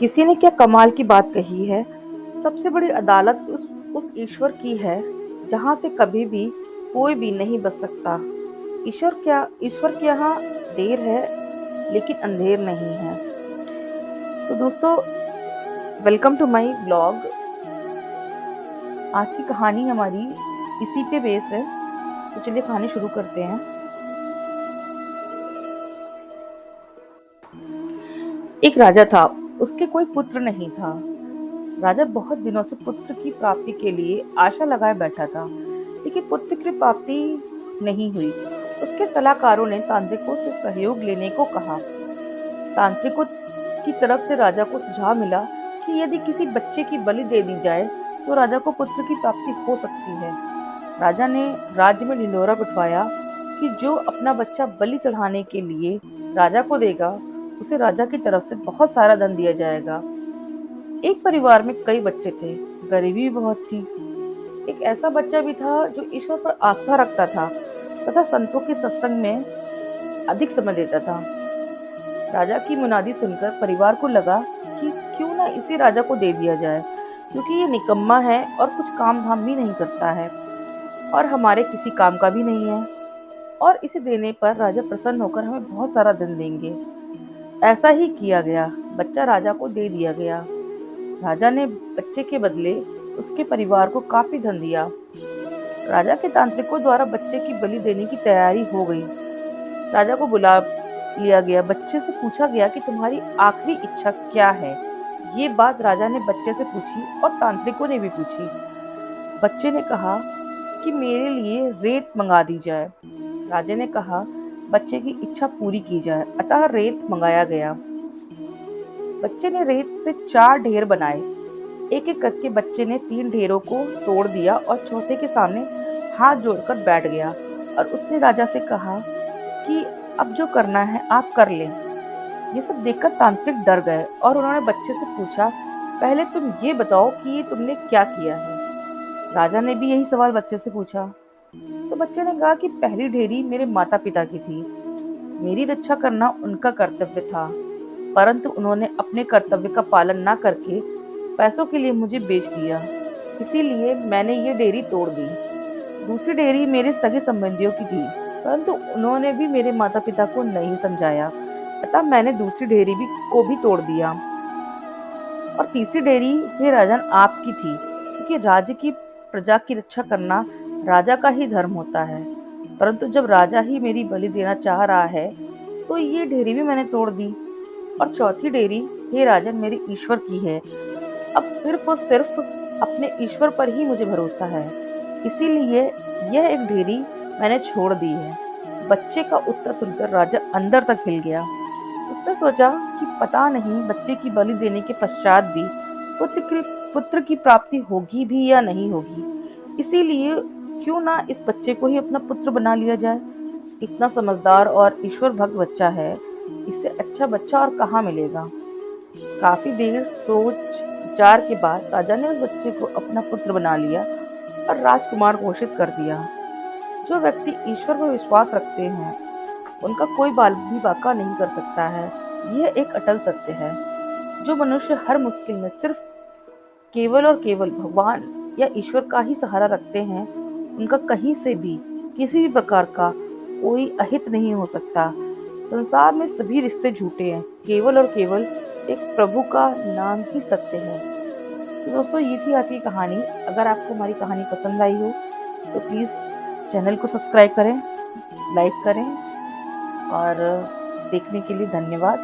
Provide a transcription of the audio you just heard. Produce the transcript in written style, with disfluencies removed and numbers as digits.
किसी ने क्या कमाल की बात कही है। सबसे बड़ी अदालत उस ईश्वर की है जहाँ से कभी भी कोई भी नहीं बच सकता। ईश्वर के यहाँ देर है लेकिन अंधेर नहीं है। तो दोस्तों, वेलकम टू माय ब्लॉग। आज की कहानी हमारी इसी पे बेस है। तो चलिए कहानी शुरू करते हैं। एक राजा था, उसके कोई पुत्र नहीं था। राजा बहुत दिनों से पुत्र की प्राप्ति के लिए आशा लगाए बैठा था, लेकिन पुत्र की प्राप्ति नहीं हुई। उसके सलाहकारों ने तांत्रिकों से सहयोग लेने को कहा। तांत्रिकों की तरफ से राजा को सुझाव मिला कि यदि किसी बच्चे की बलि दे दी जाए तो राजा को पुत्र की प्राप्ति हो सकती है। राजा ने राज्य में ढिंढोरा पिटवाया कि जो अपना बच्चा बलि चढ़ाने के लिए राजा को देगा, उसे राजा की तरफ से बहुत सारा धन दिया जाएगा। एक परिवार में कई बच्चे थे, गरीबी भी बहुत थी। एक ऐसा बच्चा भी था जो ईश्वर पर आस्था रखता था तथा संतों के सत्संग में अधिक समय देता था। राजा की मुनादी सुनकर परिवार को लगा कि क्यों ना इसे राजा को दे दिया जाए, क्योंकि ये निकम्मा है और कुछ काम धाम भी नहीं करता है और हमारे किसी काम का भी नहीं है, और इसे देने पर राजा प्रसन्न होकर हमें बहुत सारा धन देंगे। ऐसा ही किया गया। बच्चा राजा को दे दिया गया। राजा ने बच्चे के बदले उसके परिवार को काफी धन दिया। राजा के तांत्रिकों द्वारा बच्चे की बलि देने की तैयारी हो गई। राजा को बुला लिया गया। बच्चे से पूछा गया कि तुम्हारी आखिरी इच्छा क्या है। ये बात राजा ने बच्चे से पूछी और तांत्रिकों ने भी पूछी। बच्चे ने कहा कि मेरे लिए रेत मंगा दी जाए। राजा ने कहा बच्चे की इच्छा पूरी की जाए, अतः रेत मंगाया गया। बच्चे ने रेत से 4 ढेर बनाए। एक एक करके बच्चे ने 3 ढेरों को तोड़ दिया और चौथे के सामने हाथ जोड़कर बैठ गया और उसने राजा से कहा कि अब जो करना है आप कर लें। ये सब देखकर तांत्रिक डर गए और उन्होंने बच्चे से पूछा, पहले तुम ये बताओ कि ये तुमने क्या किया है। राजा ने भी यही सवाल बच्चे से पूछा। तो बच्चे ने कहा कि पहली ढेरी मेरे माता पिता की थी। मेरी रक्षा करना उनका कर्तव्य था, परंतु उन्होंने अपने कर्तव्य का पालन न करके पैसों के लिए मुझे बेच दिया, इसीलिए मैंने ये डेयरी तोड़ दी। दूसरी डेयरी मेरे सगे संबंधियों की थी, परंतु उन्होंने भी मेरे माता पिता को नहीं समझाया, अतः मैंने दूसरी डेयरी को भी तोड़ दिया। और तीसरी डेयरी हे राजन आपकी थी, क्योंकि राज्य की प्रजा की रक्षा करना राजा का ही धर्म होता है, परंतु जब राजा ही मेरी बलि देना चाह रहा है तो ये डेयरी भी मैंने तोड़ दी। और चौथी डेयरी हे राजन मेरे ईश्वर की है। अब सिर्फ और सिर्फ अपने ईश्वर पर ही मुझे भरोसा है, इसीलिए यह एक डेयरी मैंने छोड़ दी है। बच्चे का उत्तर सुनकर राजा अंदर तक हिल गया। उसने सोचा कि पता नहीं बच्चे की बलि देने के पश्चात भी पुत्र की प्राप्ति होगी भी या नहीं होगी, इसीलिए क्यों ना इस बच्चे को ही अपना पुत्र बना लिया जाए। इतना समझदार और ईश्वर भक्त बच्चा है, इससे अच्छा बच्चा और कहाँ मिलेगा। काफी देर सोच विचार के बाद राजा ने उस बच्चे को अपना पुत्र बना लिया और राजकुमार घोषित कर दिया। जो व्यक्ति ईश्वर पर विश्वास रखते हैं उनका कोई बाल भी बाका नहीं कर सकता है। यह एक अटल सत्य है। जो मनुष्य हर मुश्किल में सिर्फ केवल और केवल भगवान या ईश्वर का ही सहारा रखते हैं, उनका कहीं से भी किसी भी प्रकार का कोई अहित नहीं हो सकता। संसार में सभी रिश्ते झूठे हैं, केवल और केवल एक प्रभु का नाम ही सत्य है। तो दोस्तों, ये थी आज की कहानी। अगर आपको हमारी कहानी पसंद आई हो तो प्लीज़ चैनल को सब्सक्राइब करें, लाइक करें, और देखने के लिए धन्यवाद।